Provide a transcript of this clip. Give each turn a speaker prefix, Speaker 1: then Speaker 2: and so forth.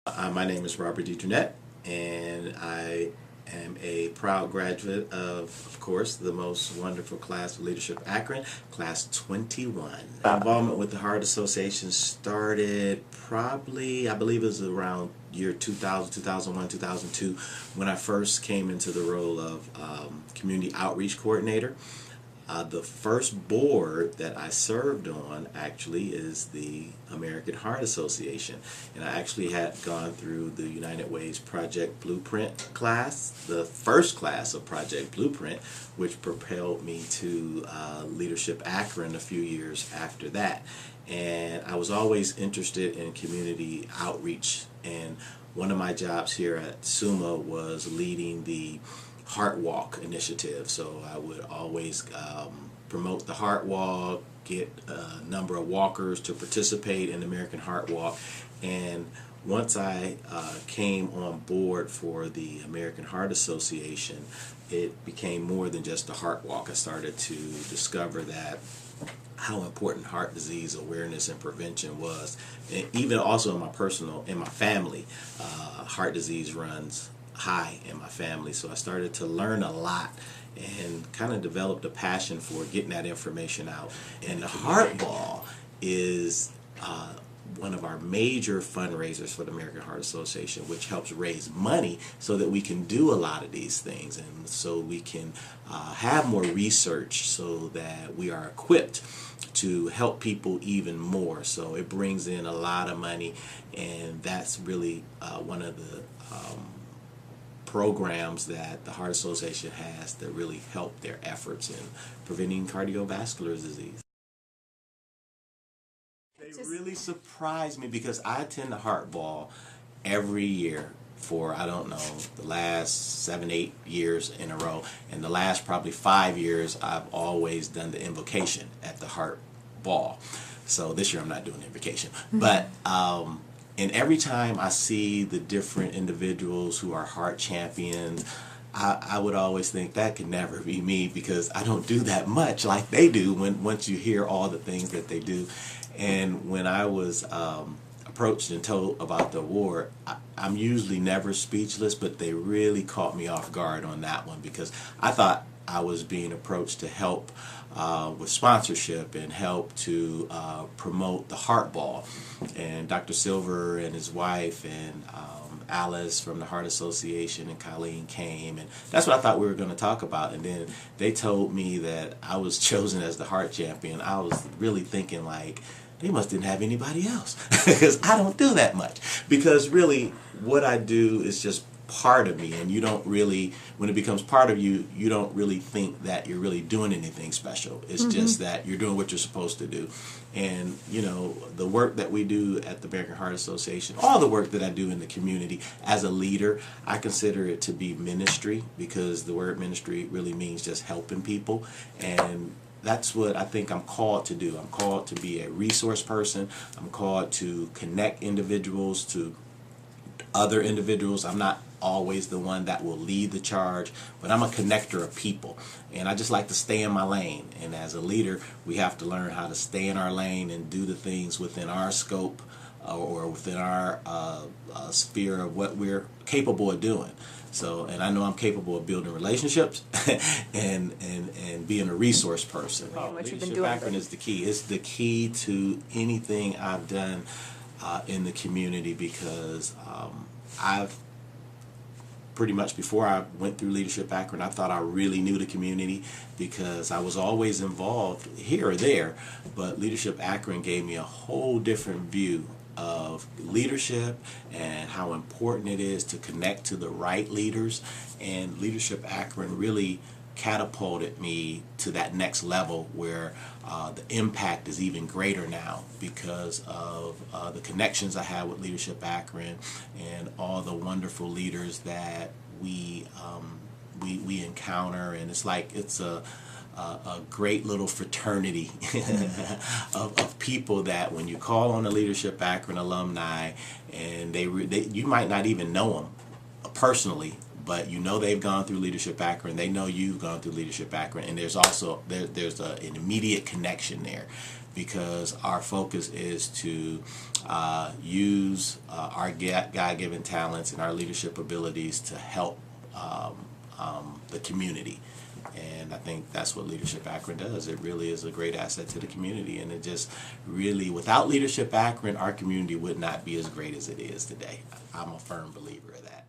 Speaker 1: My name is Robert DeJournett, and I am a proud graduate of course, the most wonderful class of Leadership Akron, Class 21. My involvement with the Heart Association started probably, I believe it was around year 2000, 2001, 2002, when I first came into the role of Community Outreach Coordinator. The first board that I served on actually is the American Heart Association, and I actually had gone through the United Way's Project Blueprint class, the first class of Project Blueprint, which propelled me to Leadership Akron a few years after that. And I was always interested in community outreach, and one of my jobs here at SUMA was leading the Heart Walk initiative. So I would always promote the Heart Walk, get a number of walkers to participate in the American Heart Walk. And once I came on board for the American Heart Association, it became more than just a heart walk. I started to discover that how important heart disease awareness and prevention was. And even also in my family, heart disease runs high in my family. So I started to learn a lot and kind of developed a passion for getting that information out. And the Heart Ball is one of our major fundraisers for the American Heart Association, which helps raise money so that we can do a lot of these things, and so we can have more research so that we are equipped to help people even more. So it brings in a lot of money, and that's really one of the programs that the Heart Association has that really help their efforts in preventing cardiovascular disease. They really surprised me because I attend the Heart Ball every year for, I don't know, the last 7, 8 years in a row. And the last probably 5 years, I've always done the invocation at the Heart Ball. So this year I'm not doing the invocation. But and every time I see the different individuals who are heart champions, I would always think that could never be me, because I don't do that much like they do once you hear all the things that they do. And when I was approached and told about the award, I'm usually never speechless, but they really caught me off guard on that one, because I thought I was being approached to help with sponsorship and help to promote the Heart Ball. And Dr. Silver and his wife and Alice from the Heart Association and Colleen came, and that's what I thought we were going to talk about. And then they told me that I was chosen as the heart champion. I was really thinking, like, they must didn't have anybody else, because I don't do that much. Because really what I do is just part of me, and you don't really, when it becomes part of you, you don't really think that you're really doing anything special. It's just that you're doing what you're supposed to do. And you know, the work that we do at the American Heart Association, all the work that I do in the community as a leader, I consider it to be ministry, because the word ministry really means just helping people. And that's what I think I'm called to do. I'm called to be a resource person. I'm called to connect individuals to other individuals. I'm not always the one that will lead the charge, but I'm a connector of people, and I just like to stay in my lane. And as a leader, we have to learn how to stay in our lane and do the things within our scope or within our sphere of what we're capable of doing. So, and I know I'm capable of building relationships and being a resource person. Leadership Akron is the key. It's the key to anything I've done in the community, because I've pretty much, before I went through Leadership Akron, I thought I really knew the community, because I was always involved here or there, but Leadership Akron gave me a whole different view of leadership and how important it is to connect to the right leaders. And Leadership Akron really catapulted me to that next level where the impact is even greater now, because of the connections I have with Leadership Akron and all the wonderful leaders that we encounter. And it's like it's a great little fraternity of people that when you call on the Leadership Akron alumni, and you might not even know them personally, but you know they've gone through Leadership Akron, they know you've gone through Leadership Akron, and there's also there's an immediate connection there because our focus is to use our God-given talents and our leadership abilities to help the community. And I think that's what Leadership Akron does. It really is a great asset to the community. And it just really, without Leadership Akron, our community would not be as great as it is today. I'm a firm believer of that.